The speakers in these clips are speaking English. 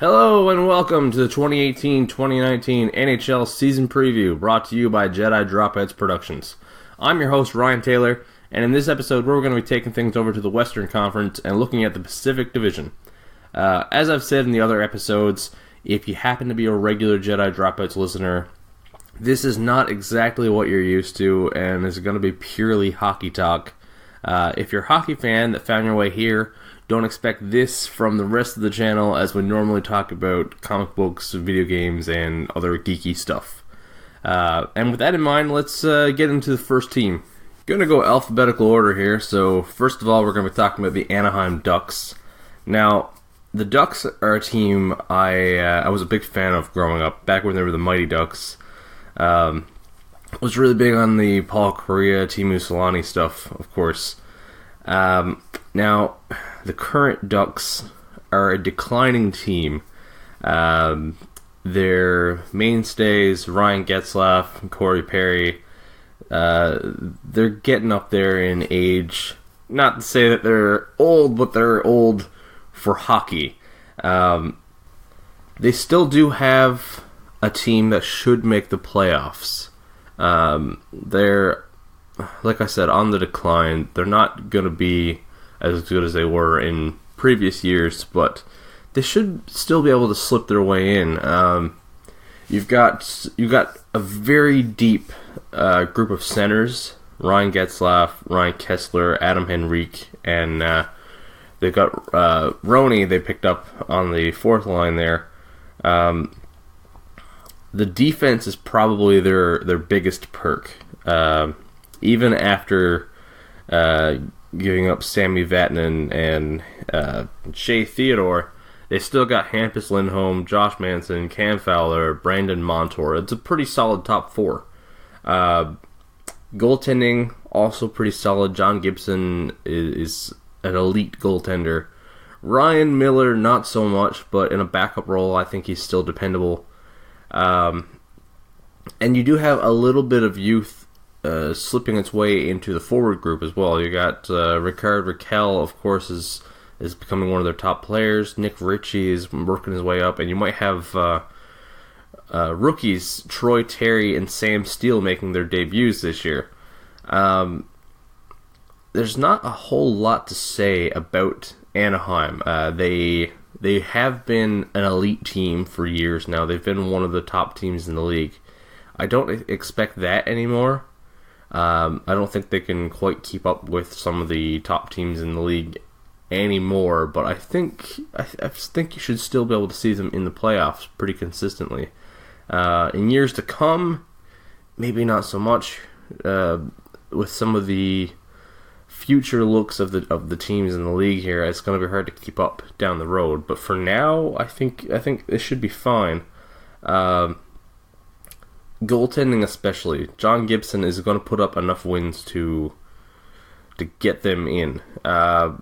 Hello and welcome to the 2018-2019 NHL season preview brought to you by Jedi Dropheads Productions. I'm your host Ryan Taylor, and in this episode we're going to be taking things over to the Western Conference and looking at the Pacific Division. As I've said in the other episodes, if you happen to be a regular Jedi Dropheads listener, this is not exactly what you're used to and is going to be purely hockey talk. If you're a hockey fan that found your way here, don't expect this from the rest of the channel, as we normally talk about comic books, video games, and other geeky stuff. And with that in mind, let's get into the first team. Going to go alphabetical order here, so first of all, we're going to be talking about the Anaheim Ducks. Now, the Ducks are a team I was a big fan of growing up, back when they were the Mighty Ducks. Was really big on the Paul Kariya, Teemu Selanne stuff, of course. Now, the current Ducks are a declining team. Their mainstays, Ryan Getzlaf and Corey Perry, they're getting up there in age. Not to say that they're old, but they're old for hockey. They still do have a team that should make the playoffs. They're, like I said, on the decline. They're not going to be as good as they were in previous years, but they should still be able to slip their way in. You've got a very deep group of centers: Ryan Getzlaf, Ryan Kessler, Adam Henrique, and they've got Roney. They picked up on the fourth line there. The defense is probably their biggest perk. Even after giving up Sammy Vatanen and Shea Theodore, they still got Hampus Lindholm, Josh Manson, Cam Fowler, Brandon Montour. It's a pretty solid top four. Goaltending, also pretty solid. John Gibson is an elite goaltender. Ryan Miller, not so much, but in a backup role, I think he's still dependable. And you do have a little bit of youth slipping its way into the forward group as well. You got Ricard Raquel, of course, is becoming one of their top players. Nick Ritchie is working his way up, and you might have rookies Troy Terry and Sam Steele making their debuts this year. There's not a whole lot to say about Anaheim. They have been an elite team for years now. They've been one of the top teams in the league. I don't expect that anymore. I don't think they can quite keep up with some of the top teams in the league anymore, but I think you should still be able to see them in the playoffs pretty consistently. In years to come, maybe not so much. With some of the future looks of the teams in the league here, it's going to be hard to keep up down the road. But for now, I think it should be fine. Goaltending especially, John Gibson is going to put up enough wins to get them in. I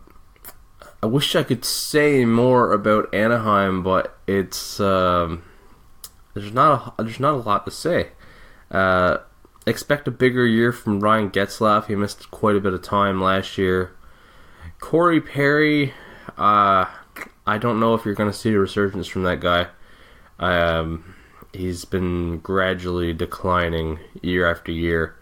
wish I could say more about Anaheim, but it's there's not a lot to say. Expect a bigger year from Ryan Getzlaf. He missed quite a bit of time last year. Corey Perry, I don't know if you're going to see a resurgence from that guy. He's been gradually declining year after year.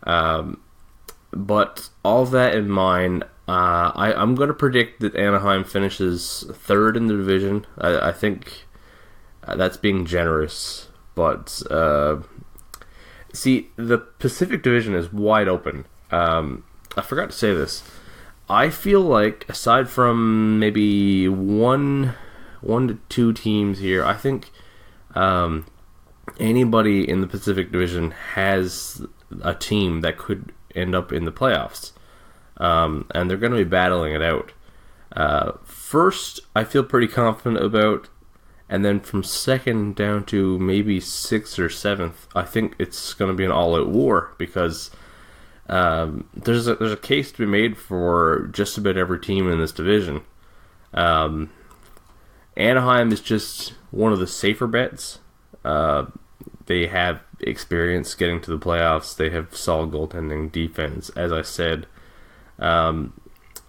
But all that in mind, I'm going to predict that Anaheim finishes third in the division. I think that's being generous. But, see, the Pacific Division is wide open. I forgot to say this. I feel like, aside from maybe one to two teams here, I think anybody in the Pacific Division has a team that could end up in the playoffs. And they're going to be battling it out. First, I feel pretty confident about, and then from second down to maybe sixth or seventh, I think it's going to be an all-out war, because there's a case to be made for just about every team in this division. Anaheim is just one of the safer bets. They have experience getting to the playoffs. They have solid goaltending, defense, as I said.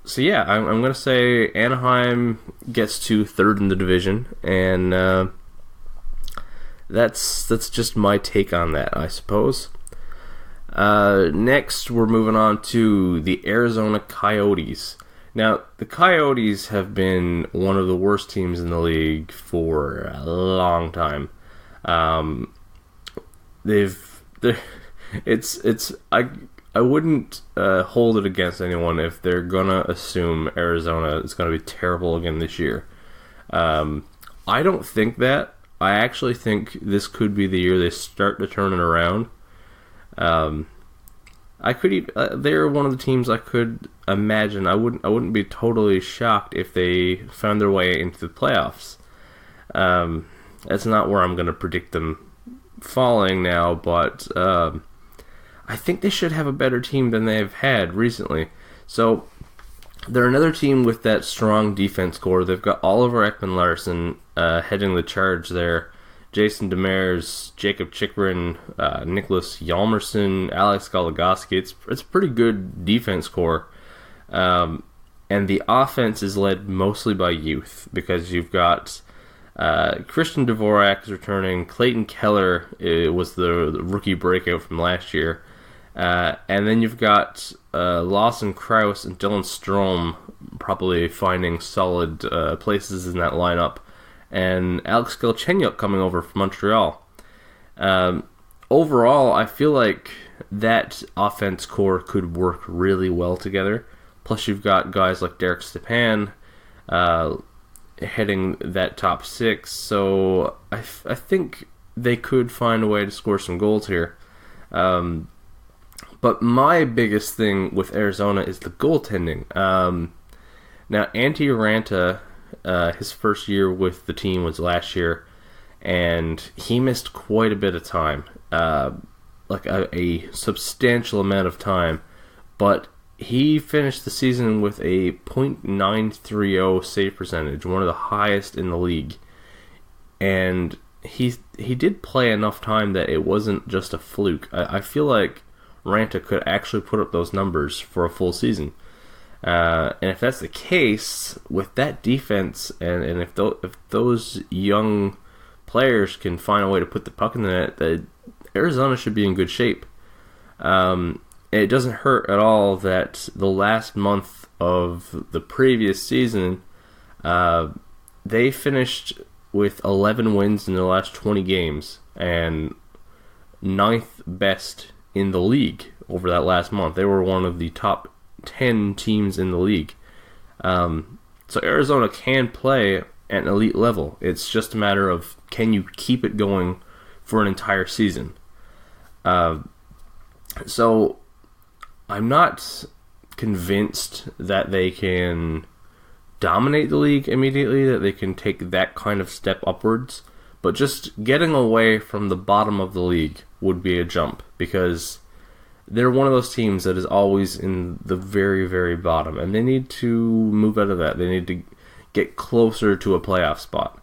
So yeah, I'm going to say Anaheim gets to third in the division, and that's just my take on that, I suppose. Next, we're moving on to the Arizona Coyotes. Now, the Coyotes have been one of the worst teams in the league for a long time. I wouldn't hold it against anyone if they're gonna assume Arizona is gonna be terrible again this year. I don't think that. I actually think this could be the year they start to turn it around. They're one of the teams I could imagine. I wouldn't be totally shocked if they found their way into the playoffs. That's not where I'm going to predict them falling now, but I think they should have a better team than they've had recently. So they're another team with that strong defense core. They've got Oliver Ekman-Larsson heading the charge there. Jason Demers, Jacob Chikrin, Nicholas Hjalmarsson, Alex Goligoski. It's a pretty good defense core. And the offense is led mostly by youth because you've got Christian Dvorak is returning. Clayton Keller was the rookie breakout from last year. And then you've got Lawson Krause and Dylan Strome probably finding solid places in that lineup. And Alex Galchenyuk coming over from Montreal. Overall, I feel like that offense core could work really well together. Plus, you've got guys like Derek Stepan heading that top six. So I think they could find a way to score some goals here. But my biggest thing with Arizona is the goaltending. Now, Antti Ranta, his first year with the team was last year, and he missed quite a bit of time, like a substantial amount of time, but he finished the season with a .930 save percentage, one of the highest in the league, and he did play enough time that it wasn't just a fluke. I feel like Ranta could actually put up those numbers for a full season. And if that's the case, with that defense, and if those young players can find a way to put the puck in the net, Arizona should be in good shape. It doesn't hurt at all that the last month of the previous season, they finished with 11 wins in their last 20 games, and 9th best in the league over that last month. They were one of the top 10 teams in the league. So Arizona can play at an elite level. It's just a matter of, can you keep it going for an entire season? So I'm not convinced that they can dominate the league immediately, that they can take that kind of step upwards, but just getting away from the bottom of the league would be a jump, because they're one of those teams that is always in the very, very bottom, and they need to move out of that. They need to get closer to a playoff spot.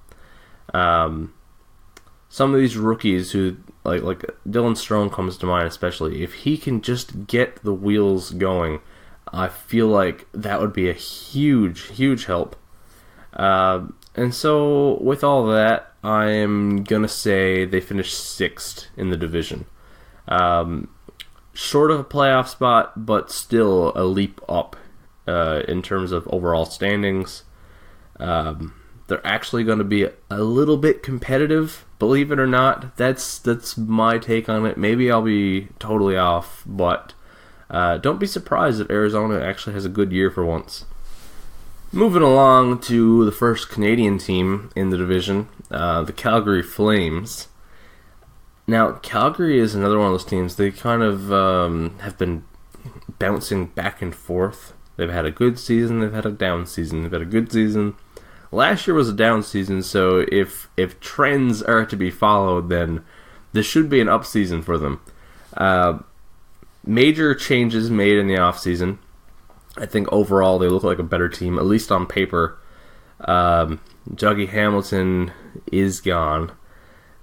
Some of these rookies who, like Dylan Strome comes to mind especially, if he can just get the wheels going, I feel like that would be a huge, huge help. And so, with all that, I'm going to say they finished 6th in the division. Short of a playoff spot, but still a leap up in terms of overall standings. They're actually going to be a little bit competitive, believe it or not. That's my take on it. Maybe I'll be totally off, but don't be surprised if Arizona actually has a good year for once. Moving along to the first Canadian team in the division, the Calgary Flames. Now, Calgary is another one of those teams. They kind of have been bouncing back and forth. They've had a good season, they've had a down season. They've had a good season. Last year was a down season, so if trends are to be followed, then this should be an up season for them. Major changes made in the offseason. I think overall they look like a better team, at least on paper. Dougie Hamilton is gone,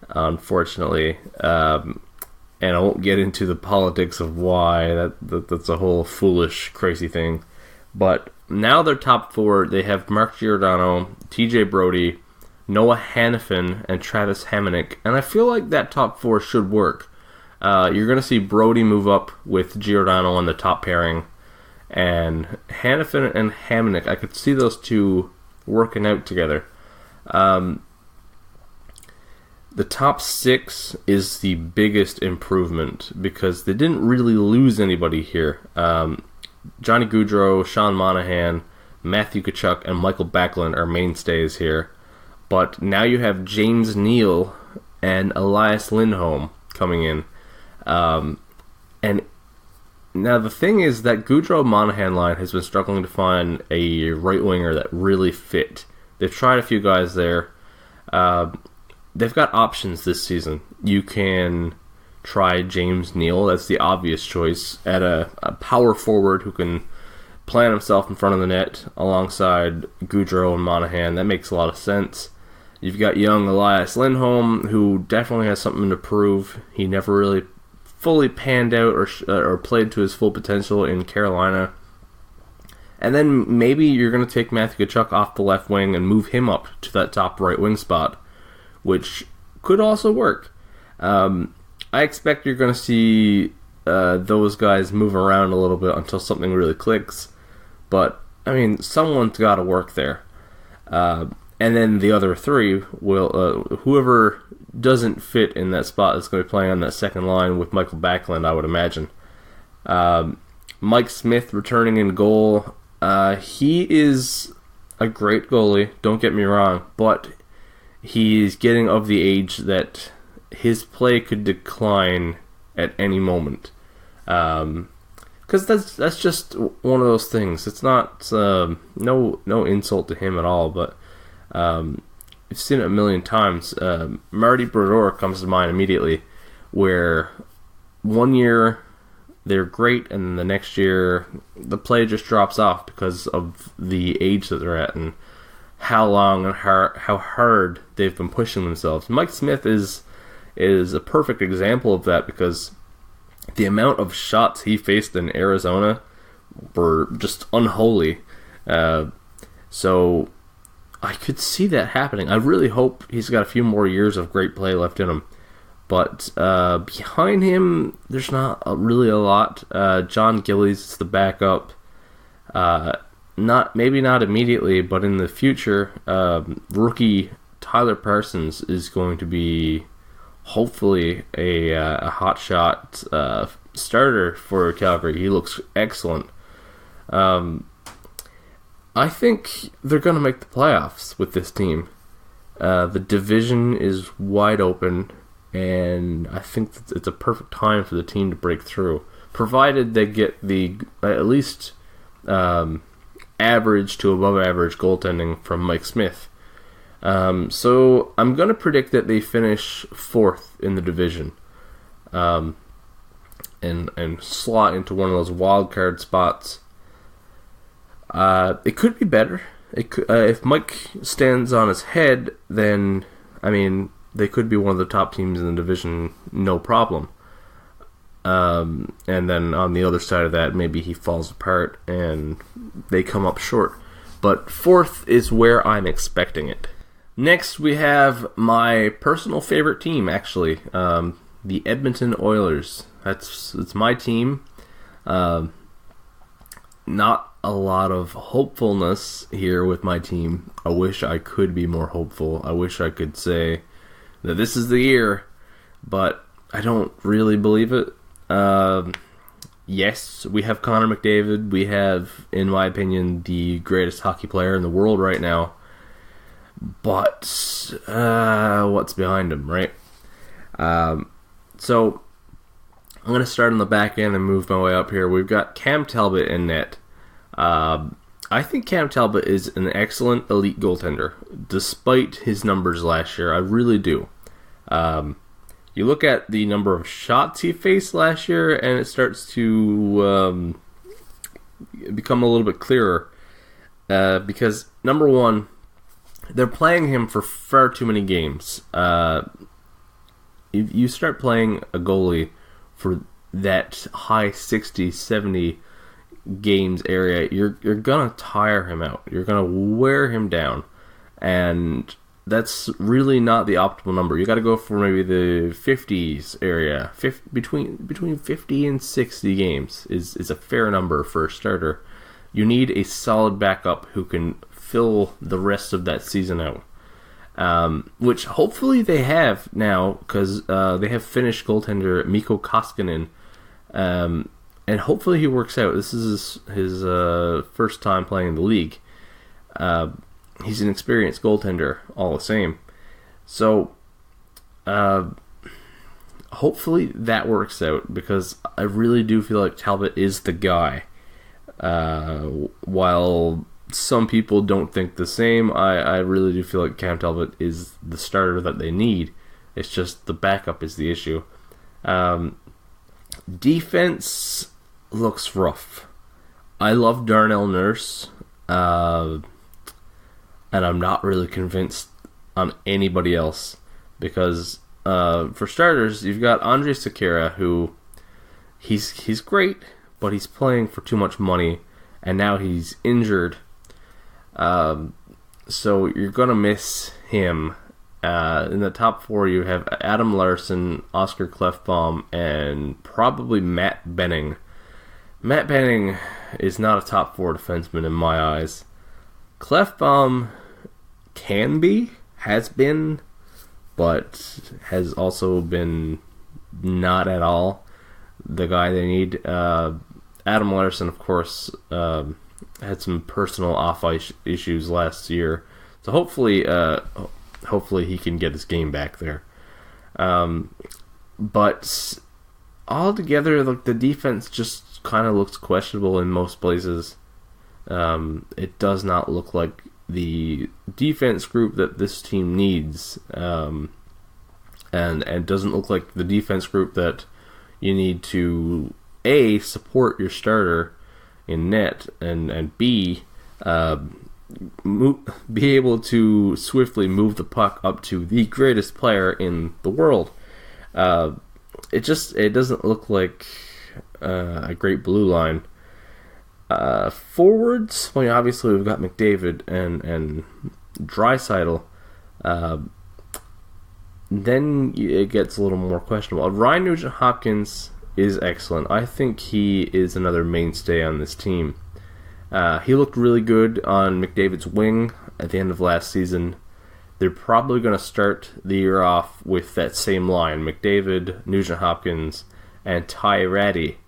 unfortunately. And I won't get into the politics of why. That's a whole foolish, crazy thing. But now their top four, they have Mark Giordano, TJ Brody, Noah Hannafin, and Travis Hamonic. And I feel like that top four should work. You're going to see Brody move up with Giordano on the top pairing. And Hannafin and Hamonic, I could see those two working out together. The top six is the biggest improvement because they didn't really lose anybody here. Johnny Gaudreau, Sean Monahan, Matthew Tkachuk, and Michael Backlund are mainstays here. But now you have James Neal and Elias Lindholm coming in. And now the thing is that Gaudreau-Monahan line has been struggling to find a right winger that really fit. They've tried a few guys there. They've got options this season. You can try James Neal. That's the obvious choice at a power forward who can plant himself in front of the net alongside Gaudreau and Monahan. That makes a lot of sense. You've got young Elias Lindholm, who definitely has something to prove. He never really fully panned out or played to his full potential in Carolina. And then maybe you're going to take Matthew Tkachuk off the left wing and move him up to that top right wing spot, which could also work. I expect you're going to see those guys move around a little bit until something really clicks. But, I mean, someone's got to work there. And then the other three will, whoever doesn't fit in that spot is going to be playing on that second line with Michael Backlund, I would imagine. Mike Smith returning in goal. He is a great goalie, don't get me wrong, but he's getting of the age that his play could decline at any moment. Because that's just one of those things. It's not no insult to him at all, but I've seen it a million times. Marty Brodeur comes to mind immediately, where one year they're great, and the next year the play just drops off because of the age that they're at and how long and how hard they've been pushing themselves. Mike Smith is a perfect example of that because the amount of shots he faced in Arizona were just unholy. So I could see that happening. I really hope he's got a few more years of great play left in him. But behind him, there's not really a lot. John Gillies is the backup. Maybe not immediately, but in the future, rookie Tyler Parsons is going to be hopefully a hot shot starter for Calgary. He looks excellent. I think they're going to make the playoffs with this team. The division is wide open, and I think that it's a perfect time for the team to break through, provided they get the at least average to above average goaltending from Mike Smith. So I'm going to predict that they finish fourth in the division, and slot into one of those wild card spots. It could be better. It could, if Mike stands on his head, then I mean they could be one of the top teams in the division, no problem. And then on the other side of that, maybe he falls apart and they come up short. But fourth is where I'm expecting it. Next, we have my personal favorite team, actually, the Edmonton Oilers. It's my team. Not a lot of hopefulness here with my team. I wish I could be more hopeful. I wish I could say that this is the year, but I don't really believe it. Yes, we have Connor McDavid. We have, in my opinion, the greatest hockey player in the world right now. But what's behind him, right? So I'm going to start on the back end and move my way up here. We've got Cam Talbot in net. I think Cam Talbot is an excellent elite goaltender, despite his numbers last year. I really do. You look at the number of shots he faced last year, and it starts to become a little bit clearer. Because, number one, they're playing him for far too many games. If you start playing a goalie for that high 60, 70 games area, you're gonna tire him out. You're gonna wear him down, and that's really not the optimal number. You got to go for maybe the 50s area. Between 50 and 60 games is a fair number for a starter. You need a solid backup who can fill the rest of that season out. Which hopefully they have now, because they have Finnish goaltender Mikko Koskinen, and hopefully he works out. This is his first time playing in the league. He's an experienced goaltender, all the same. So, hopefully that works out, because I really do feel like Talbot is the guy. While some people don't think the same, I really do feel like Cam Talbot is the starter that they need. It's just the backup is the issue. Defense looks rough. I love Darnell Nurse, and I'm not really convinced on anybody else, because for starters, you've got Andrej Sekera, who he's great, but he's playing for too much money, and now he's injured. So you're gonna miss him. In the top four, you have Adam Larsson, Oscar Klefbom, and probably Matt Benning. Matt Benning is not a top four defenseman in my eyes. Klefbom has been, but has also been not at all the guy they need. Adam Larsson, of course, had some personal off-ice issues last year, so hopefully he can get his game back there. But altogether, like, the defense just kind of looks questionable in most places. It does not look like the defense group that this team needs, and doesn't look like the defense group that you need to A, support your starter in net, and B, be able to swiftly move the puck up to the greatest player in the world. It doesn't look like a great blue line. Forwards, well, obviously we've got McDavid and Draisaitl. Then it gets a little more questionable. Ryan Nugent-Hopkins is excellent. I think he is another mainstay on this team. He looked really good on McDavid's wing at the end of last season. They're probably going to start the year off with that same line: McDavid, Nugent-Hopkins, and Ty Rattie.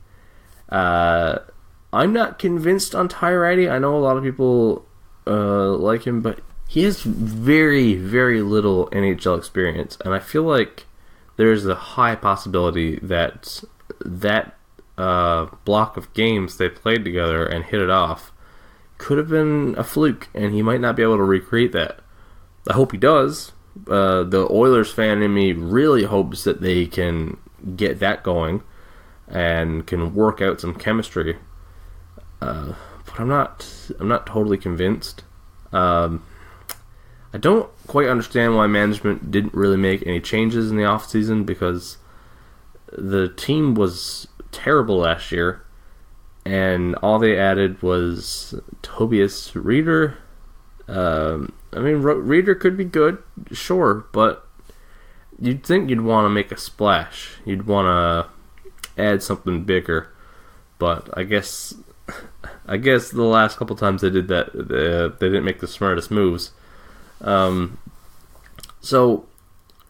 I'm not convinced on Ty Rattie. I know a lot of people like him, but he has very, very little NHL experience, and I feel like there's a high possibility that block of games they played together and hit it off could have been a fluke, and he might not be able to recreate that. I hope he does. The Oilers fan in me really hopes that they can get that going and can work out some chemistry. But I'm not totally convinced. I don't quite understand why management didn't really make any changes in the offseason, because the team was terrible last year, and all they added was Tobias Rieder. Rieder could be good, sure, but you'd think you'd want to make a splash. You'd want to add something bigger, but I guess the last couple times they did that, they didn't make the smartest moves. So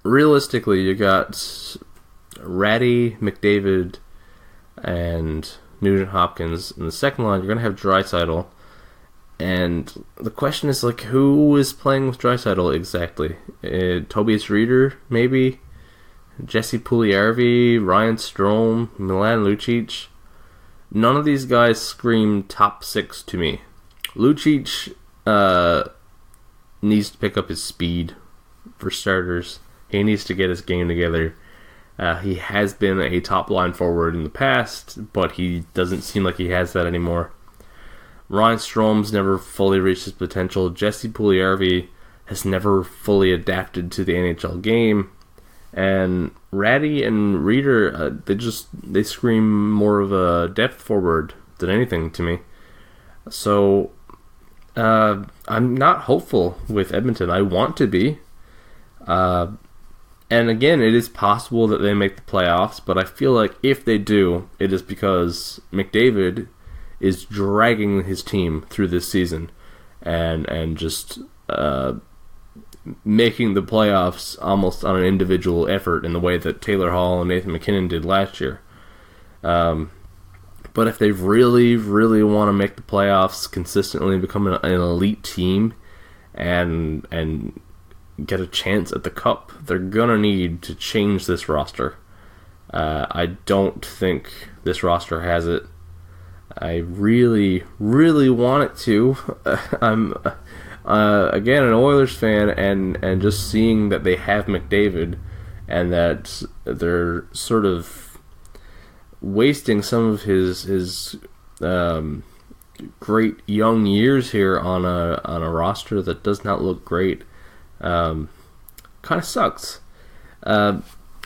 realistically, you got Rattie, McDavid, and Nugent-Hopkins. In the second line, you're going to have Draisaitl. And the question is, like, who is playing with Draisaitl exactly? Tobias Rieder, maybe? Jesse Puljujarvi, Ryan Strome, Milan Lucic. None of these guys scream top six to me. Lucic needs to pick up his speed, for starters. He needs to get his game together. He has been a top line forward in the past, but he doesn't seem like he has that anymore. Ryan Strome's never fully reached his potential. Jesse Puljujarvi has never fully adapted to the NHL game. And Rattie and Rieder, they scream more of a depth forward than anything to me. So I'm not hopeful with Edmonton. I want to be. And again, it is possible that they make the playoffs, but I feel like if they do, it is because McDavid is dragging his team through this season and just making the playoffs almost on an individual effort in the way that Taylor Hall and Nathan MacKinnon did last year. But if they really, really want to make the playoffs consistently and become an elite team and get a chance at the Cup, they're going to need to change this roster. I don't think this roster has it. I really, really want it to. I'm again an Oilers fan, and just seeing that they have McDavid and that they're sort of wasting some of his great young years here on a roster that does not look great. Kind of sucks.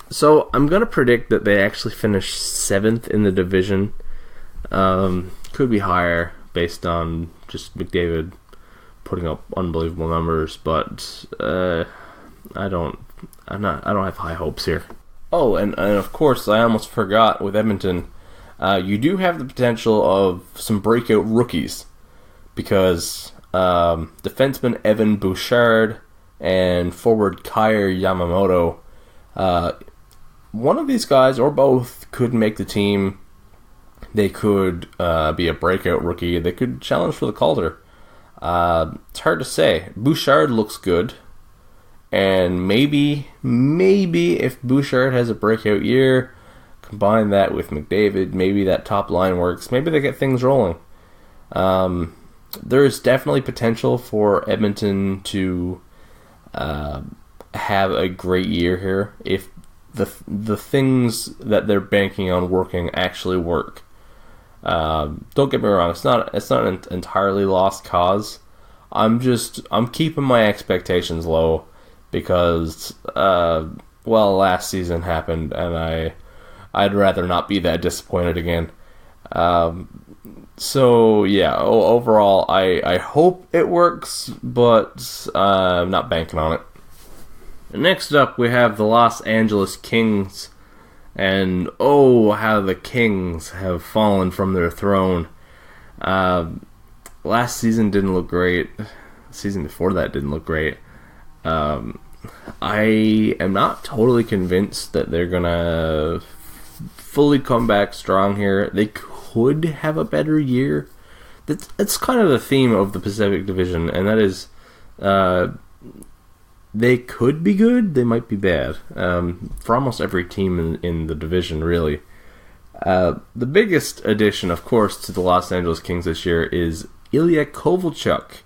So I'm gonna predict that they actually finish 7th in the division. Could be higher based on just McDavid putting up unbelievable numbers, but I don't have high hopes here. Oh, and of course, I almost forgot with Edmonton, you do have the potential of some breakout rookies because defenseman Evan Bouchard and forward Kyer Yamamoto, one of these guys or both could make the team. They could be a breakout rookie. They could challenge for the Calder. It's hard to say. Bouchard looks good. And maybe if Bouchard has a breakout year, combine that with McDavid, maybe that top line works. Maybe they get things rolling. There is definitely potential for Edmonton to have a great year here if the things that they're banking on working actually work. Don't get me wrong, it's not an entirely lost cause. I'm keeping my expectations low because last season happened and I'd rather not be that disappointed again. So yeah, overall I hope it works, but I'm not banking on it. Next up we have the Los Angeles Kings. And oh, how the Kings have fallen from their throne. Last season didn't look great. The season before that didn't look great. I am not totally convinced that they're going to fully come back strong here. They could have a better year. That's kind of the theme of the Pacific Division, and that is they could be good, they might be bad. For almost every team in the division, really. The biggest addition, of course, to the Los Angeles Kings this year is Ilya Kovalchuk.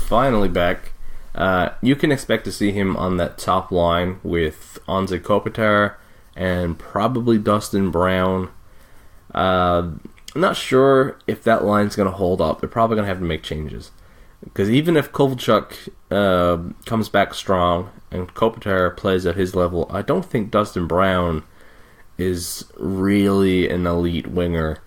Finally back. You can expect to see him on that top line with Anze Kopitar and probably Dustin Brown. I'm not sure if that line's going to hold up. They're probably going to have to make changes. Because even if Kovalchuk comes back strong and Kopitar plays at his level, I don't think Dustin Brown is really an elite winger.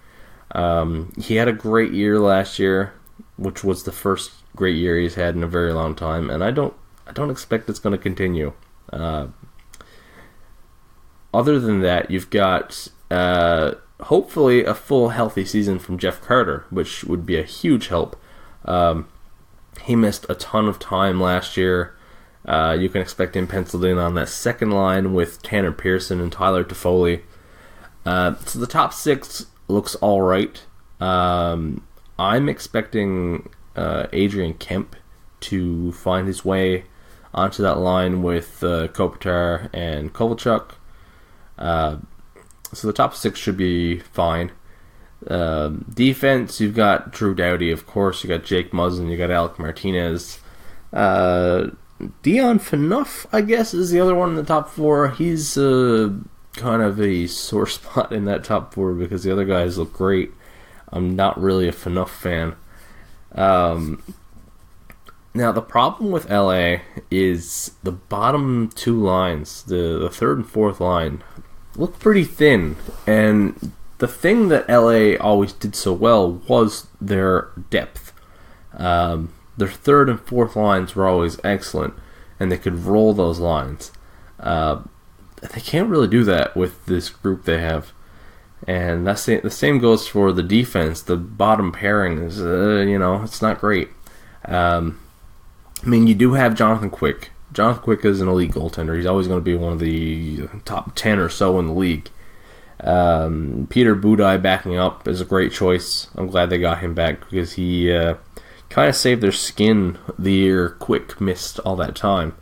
He had a great year last year, which was the first great year he's had in a very long time, and I don't expect it's going to continue. Other than that, you've got hopefully a full healthy season from Jeff Carter, which would be a huge help. He missed a ton of time last year. You can expect him penciled in on that second line with Tanner Pearson and Tyler Toffoli. So the top six looks all right. I'm expecting Adrian Kemp to find his way onto that line with Kopitar and Kovalchuk. So the top six should be fine. Defense, you've got Drew Doughty, of course. You got Jake Muzzin. You got Alec Martinez. Dion Phaneuf, I guess, is the other one in the top four. He's kind of a sore spot in that top four because the other guys look great. I'm not really a Phaneuf fan. Now, the problem with LA is the bottom two lines, the third and fourth line, look pretty thin. And the thing that LA always did so well was their depth. Their third and fourth lines were always excellent, and they could roll those lines. They can't really do that with this group they have. And the same goes for the defense. The bottom pairing is, it's not great. You do have Jonathan Quick. Jonathan Quick is an elite goaltender. He's always going to be one of the top 10 or so in the league. Peter Budaj backing up is a great choice. I'm glad they got him back because he kind of saved their skin the year Quick missed all that time.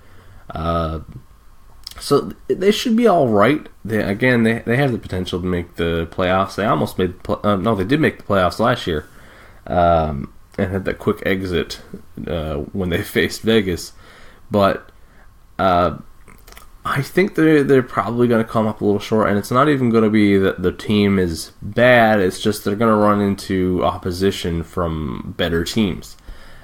So they should be all right. They have the potential to make the playoffs. They almost made they did make the playoffs last year, and had that quick exit when they faced Vegas. But I think they're probably going to come up a little short, and it's not even going to be that the team is bad. It's just they're going to run into opposition from better teams.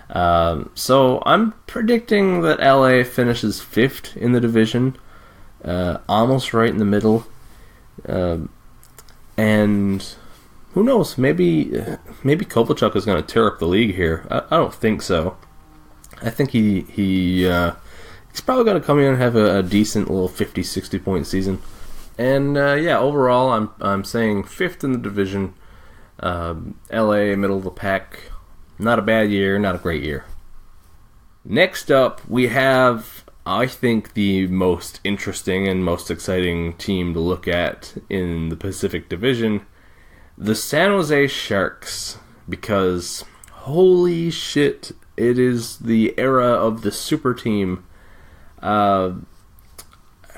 So I'm predicting that LA finishes 5th in the division. Almost right in the middle, and who knows? Maybe Kovalchuk is going to tear up the league here. I don't think so. I think he's probably going to come in and have a decent little 50-60 point season. And overall, I'm saying 5th in the division. LA middle of the pack. Not a bad year, not a great year. Next up, we have, I think, the most interesting and most exciting team to look at in the Pacific Division, the San Jose Sharks, because holy shit, it is the era of the super team. Where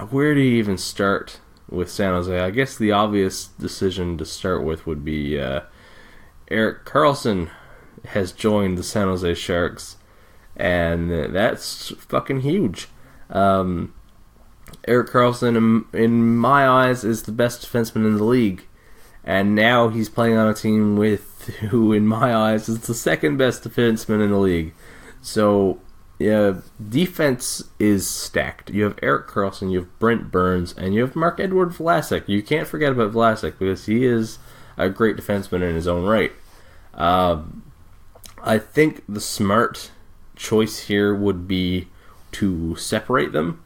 do you even start with San Jose? I guess the obvious decision to start with would be Erik Karlsson has joined the San Jose Sharks, and that's fucking huge. Erik Karlsson, in my eyes, is the best defenseman in the league, and now he's playing on a team with who, in my eyes, is the second best defenseman in the league. So, yeah, defense is stacked. You have Erik Karlsson, you have Brent Burns, and you have Marc-Edouard Vlasic. You can't forget about Vlasic because he is a great defenseman in his own right. I think the smart choice here would be to separate them.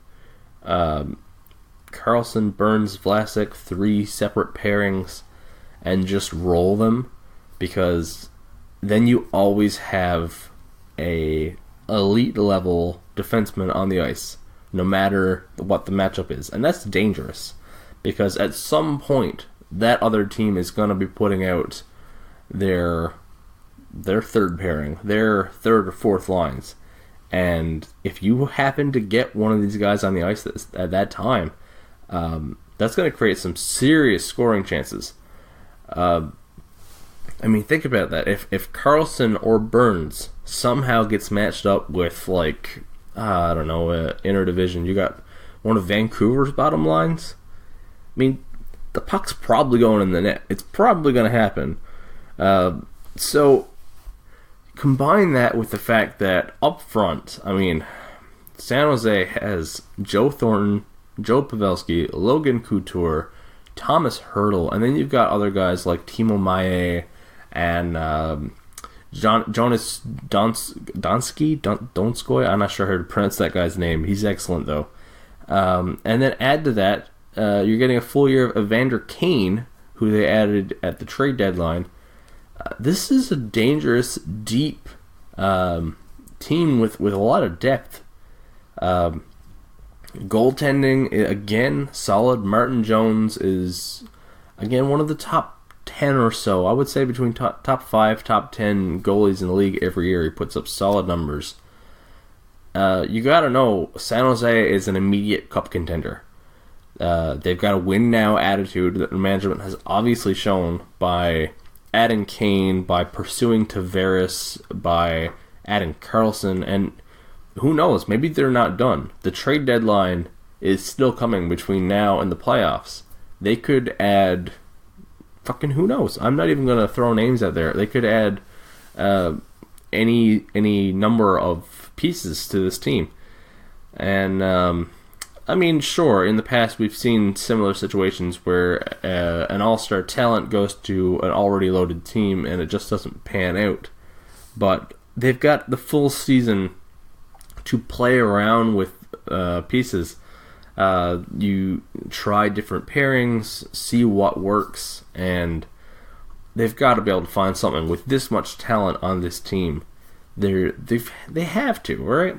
Karlsson, Burns, Vlasic, 3 separate pairings, and just roll them, because then you always have a elite level defenseman on the ice, no matter what the matchup is. And that's dangerous, because at some point that other team is going to be putting out their third pairing, their third or fourth lines. And if you happen to get one of these guys on the ice at that time, that's going to create some serious scoring chances. Think about that. If Karlsson or Burns somehow gets matched up with, interdivision, you got one of Vancouver's bottom lines, the puck's probably going in the net. It's probably going to happen. So combine that with the fact that up front, San Jose has Joe Thornton, Joe Pavelski, Logan Couture, Thomas Hertl, and then you've got other guys like Timo Meier and Jonas Donskoy. I'm not sure how to pronounce that guy's name. He's excellent, though. And then add to that, you're getting a full year of Evander Kane, who they added at the trade deadline. This is a dangerous, deep team with a lot of depth. Goaltending, again, solid. Martin Jones is, again, one of the top 10 or so. I would say between top 5, top 10 goalies in the league every year. He puts up solid numbers. You gotta know, San Jose is an immediate cup contender. They've got a win-now attitude that the management has obviously shown by adding Kane, by pursuing Tavares, by adding Karlsson, and who knows, maybe they're not done. The trade deadline is still coming between now and the playoffs. They could add, who knows? I'm not even going to throw names out there. They could add any number of pieces to this team. And I mean, sure, in the past we've seen similar situations where an all-star talent goes to an already loaded team and it just doesn't pan out. But they've got the full season to play around with pieces. You try different pairings, see what works, and they've got to be able to find something with this much talent on this team. They have to, right?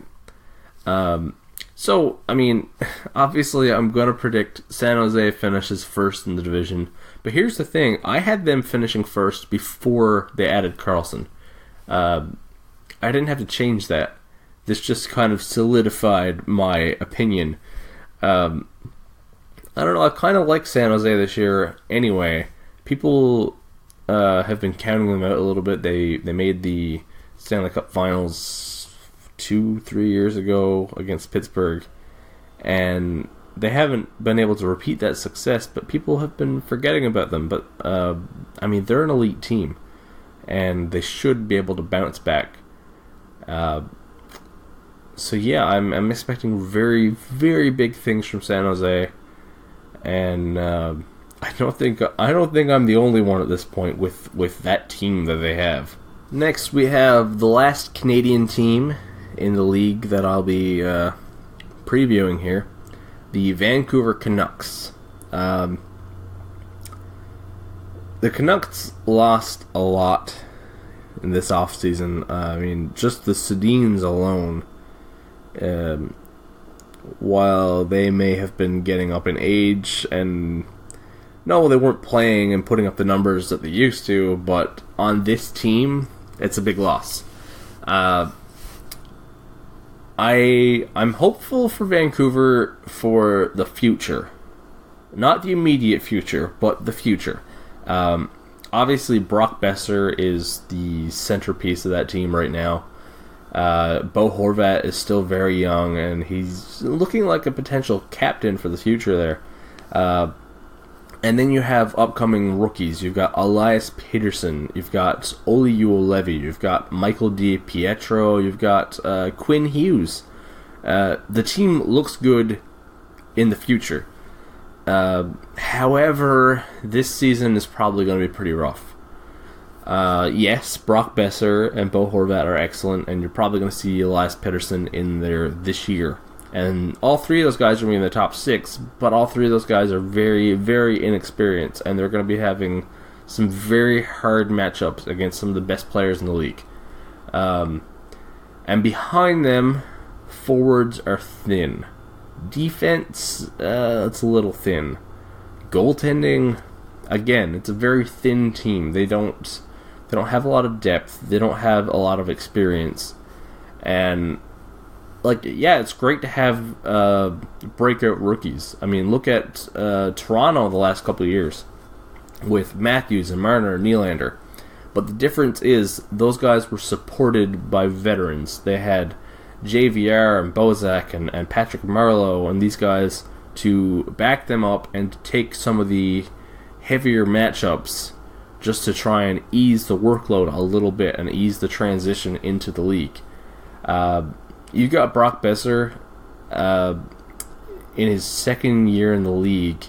So, I mean, obviously I'm going to predict San Jose finishes first in the division. But here's the thing. I had them finishing first before they added Carlson. I didn't have to change that. This just kind of solidified my opinion. I don't know. I kind of like San Jose this year anyway. People have been counting them out a little bit. They made the Stanley Cup Finals 2-3 years ago against Pittsburgh, and they haven't been able to repeat that success, but people have been forgetting about them. But I mean, they're an elite team, and they should be able to bounce back. So yeah, I'm expecting very, very big things from San Jose, and I don't think I'm the only one at this point with that team that they have. Next, we have the last Canadian team in the league that I'll be previewing here, the Vancouver Canucks. The Canucks lost a lot in this offseason. I mean, just the Sedins alone, while they may have been getting up in age, and no, they weren't playing and putting up the numbers that they used to, but on this team, it's a big loss. I'm hopeful for Vancouver for the future. Not the immediate future, but the future. Obviously, Brock Besser is the centerpiece of that team right now. Bo Horvat is still very young, and he's looking like a potential captain for the future there. And then you have upcoming rookies. You've got Elias Peterson. You've got Olli Juolevi. You've got Michael DiPietro. You've got Quinn Hughes. The team looks good in the future. However, this season is probably going to be pretty rough. Yes, Brock Besser and Bo Horvat are excellent, and you're probably going to see Elias Peterson in there this year. And all three of those guys are going to be in the top six, but all three of those guys are very, very inexperienced, and they're going to be having some very hard matchups against some of the best players in the league. And behind them, forwards are thin. Defense, it's a little thin. Goaltending, again, it's a very thin team. They don't have a lot of depth. They don't have a lot of experience. And it's great to have breakout rookies. I mean, look at Toronto the last couple of years with Matthews and Marner and Nylander. But the difference is those guys were supported by veterans. They had JVR and Bozak and Patrick Marleau and these guys to back them up and to take some of the heavier matchups just to try and ease the workload a little bit and ease the transition into the league. You got Brock Besser in his second year in the league,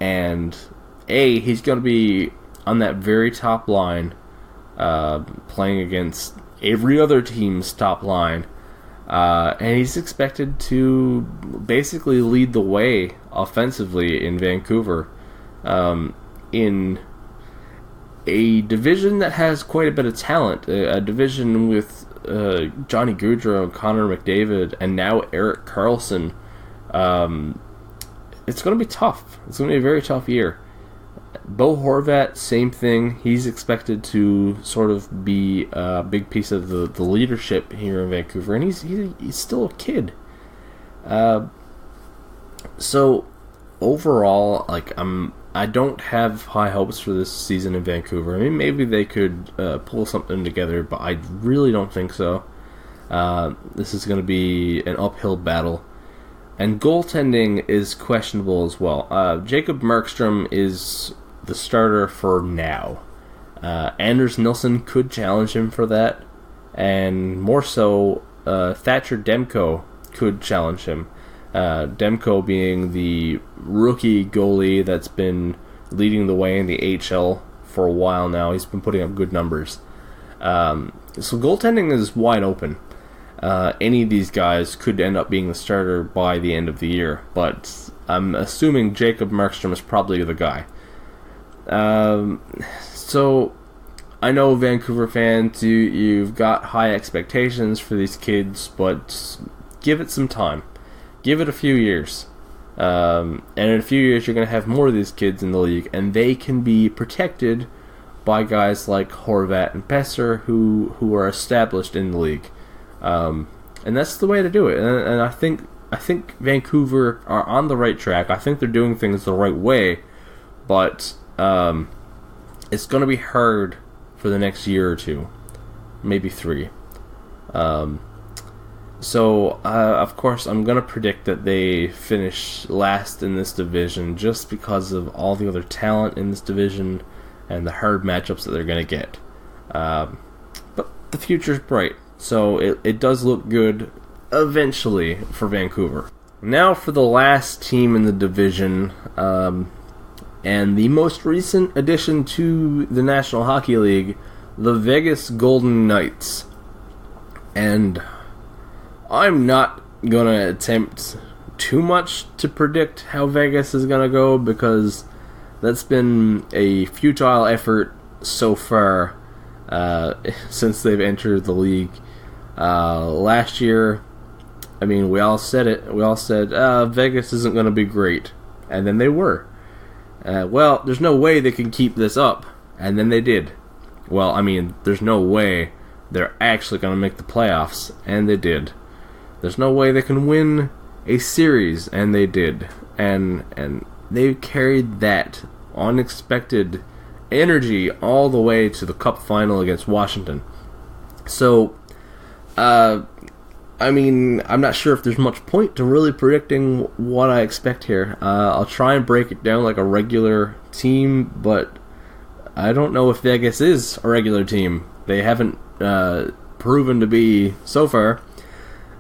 and he's going to be on that very top line, playing against every other team's top line, and he's expected to basically lead the way offensively in Vancouver, in a division that has quite a bit of talent, a division with Johnny Gaudreau, Connor McDavid, and now Erik Karlsson. It's going to be tough. It's going to be a very tough year. Bo Horvat, same thing. He's expected to sort of be a big piece of the leadership here in Vancouver, and he's still a kid. So overall, I don't have high hopes for this season in Vancouver. I mean, maybe they could pull something together, but I really don't think so. This is going to be an uphill battle. And goaltending is questionable as well. Jacob Markstrom is the starter for now. Anders Nilsson could challenge him for that. And more so, Thatcher Demko could challenge him. Demko being the rookie goalie that's been leading the way in the AHL for a while now. He's been putting up good numbers. So goaltending is wide open. Any of these guys could end up being the starter by the end of the year, but I'm assuming Jacob Markstrom is probably the guy. So I know Vancouver fans, you've got high expectations for these kids, but give it some time. Give it a few years. And in a few years, you're going to have more of these kids in the league, and they can be protected by guys like Horvat and Pesser, who are established in the league. And that's the way to do it. And I think Vancouver are on the right track. I think they're doing things the right way, but it's going to be hard for the next year or two, maybe 3. So, of course, I'm going to predict that they finish last in this division just because of all the other talent in this division and the hard matchups that they're going to get. But the future's bright, so it does look good eventually for Vancouver. Now for the last team in the division, and the most recent addition to the National Hockey League, the Vegas Golden Knights. And I'm not going to attempt too much to predict how Vegas is going to go, because that's been a futile effort so far since they've entered the league. Last year, I mean, we all said it. We all said, Vegas isn't going to be great. And then they were. Well, there's no way they can keep this up. And then they did. Well, I mean, there's no way they're actually going to make the playoffs. And they did. There's no way they can win a series, and they did. And they carried that unexpected energy all the way to the Cup final against Washington. So, I mean, I'm not sure if there's much point to really predicting what I expect here. I'll try and break it down like a regular team, but I don't know if Vegas is a regular team. They haven't proven to be so far.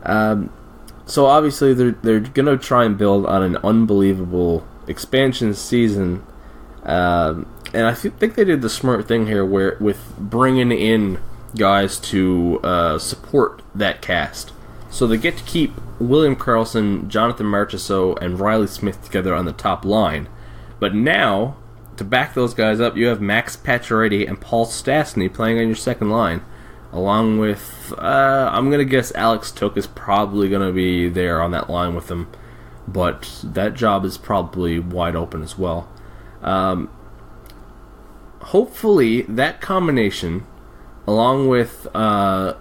So obviously they're gonna try and build on an unbelievable expansion season, and I think they did the smart thing here, where with bringing in guys to support that cast. So they get to keep William Karlsson, Jonathan Marchessault, and Riley Smith together on the top line, but now to back those guys up, you have Max Pacioretty and Paul Stastny playing on your second line. Along with, I'm going to guess Alex Took is probably going to be there on that line with them. But that job is probably wide open as well. Hopefully, that combination, along with, I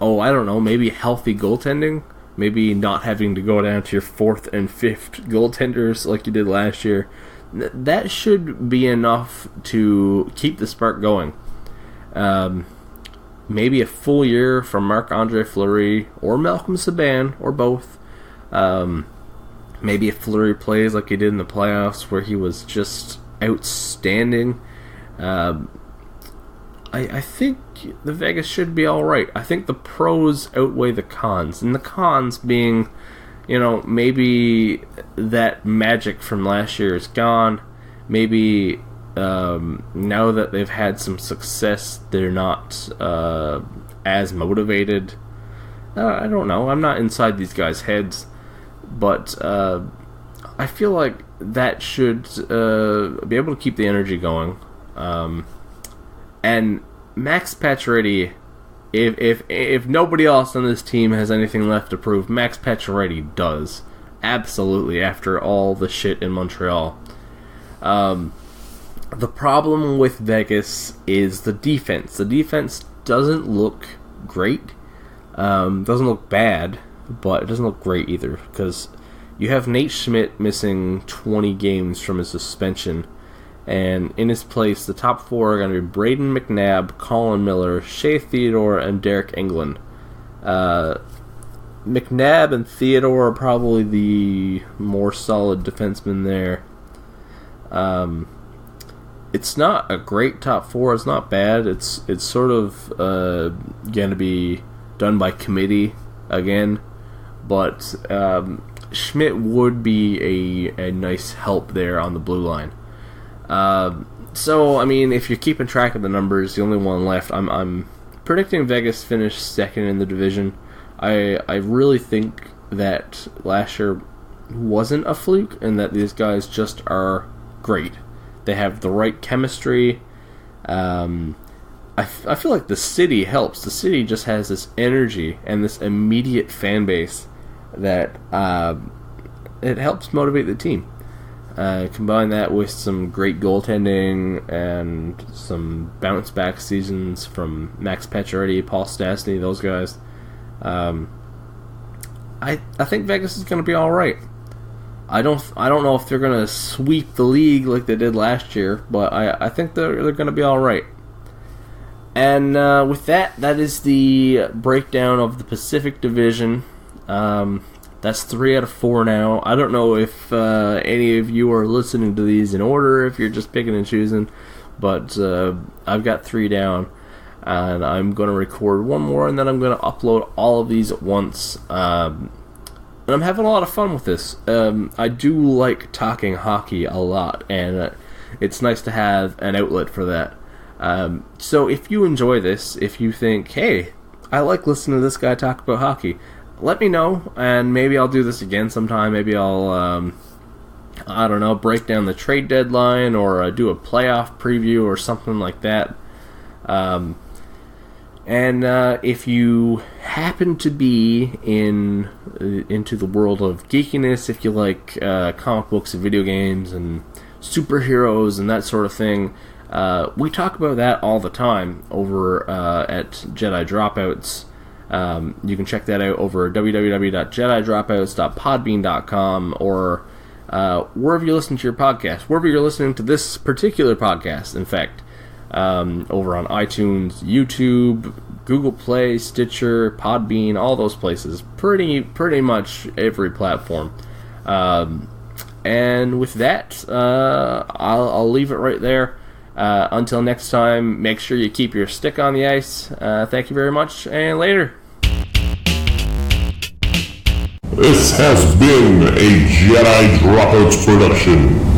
don't know, maybe healthy goaltending. Maybe not having to go down to your 4th and 5th goaltenders like you did last year. That should be enough to keep the spark going. Maybe a full year from Marc-Andre Fleury or Malcolm Subban, or both. Maybe if Fleury plays like he did in the playoffs, where he was just outstanding. I think the Vegas should be alright. I think the pros outweigh the cons. And the cons being, maybe that magic from last year is gone. Maybe now that they've had some success, they're not as motivated. I don't know. I'm not inside these guys' heads, but I feel like that should be able to keep the energy going. And Max Pacioretty, if nobody else on this team has anything left to prove, Max Pacioretty does. Absolutely, after all the shit in Montreal. The problem with Vegas is the defense. The defense doesn't look great. Doesn't look bad, but it doesn't look great either, because you have Nate Schmidt missing 20 games from his suspension, and in his place, the top 4 are going to be Braden McNabb, Colin Miller, Shea Theodore, and Derek Englund. McNabb and Theodore are probably the more solid defensemen there. It's not a great top 4. It's not bad. It's sort of going to be done by committee again. But Schmidt would be a nice help there on the blue line. So, I mean, if you're keeping track of the numbers, the only one left, I'm predicting Vegas finish second in the division. I really think that last year wasn't a fluke, and that these guys just are great. They have the right chemistry. I feel like the city helps. The city just has this energy and this immediate fan base that it helps motivate the team. Combine that with some great goaltending and some bounce back seasons from Max Pacioretty, Paul Stastny, those guys. I think Vegas is going to be all right. I don't know if they're going to sweep the league like they did last year, but I think they're going to be all right. And with that is the breakdown of the Pacific Division. That's 3 out of 4 now. I don't know if any of you are listening to these in order, if you're just picking and choosing, but I've got 3 down, and I'm going to record one more, and then I'm going to upload all of these at once. And I'm having a lot of fun with this. I do like talking hockey a lot, and it's nice to have an outlet for that. So if you enjoy this, if you think, hey, I like listening to this guy talk about hockey, let me know, and maybe I'll do this again sometime. Maybe I'll, I don't know, break down the trade deadline, or do a playoff preview or something like that. And if you happen to be into the world of geekiness, if you like comic books and video games and superheroes and that sort of thing, we talk about that all the time over at Jedi Dropouts. You can check that out over www.jedidropouts.podbean.com, or wherever you listen to your podcast, wherever you're listening to this particular podcast, in fact, over on iTunes, YouTube, Google Play, Stitcher, Podbean, all those places, pretty much every platform. And with that, I'll leave it right there. Until next time, make sure you keep your stick on the ice. Thank you very much, and later. This has been a Jedi Dropouts production.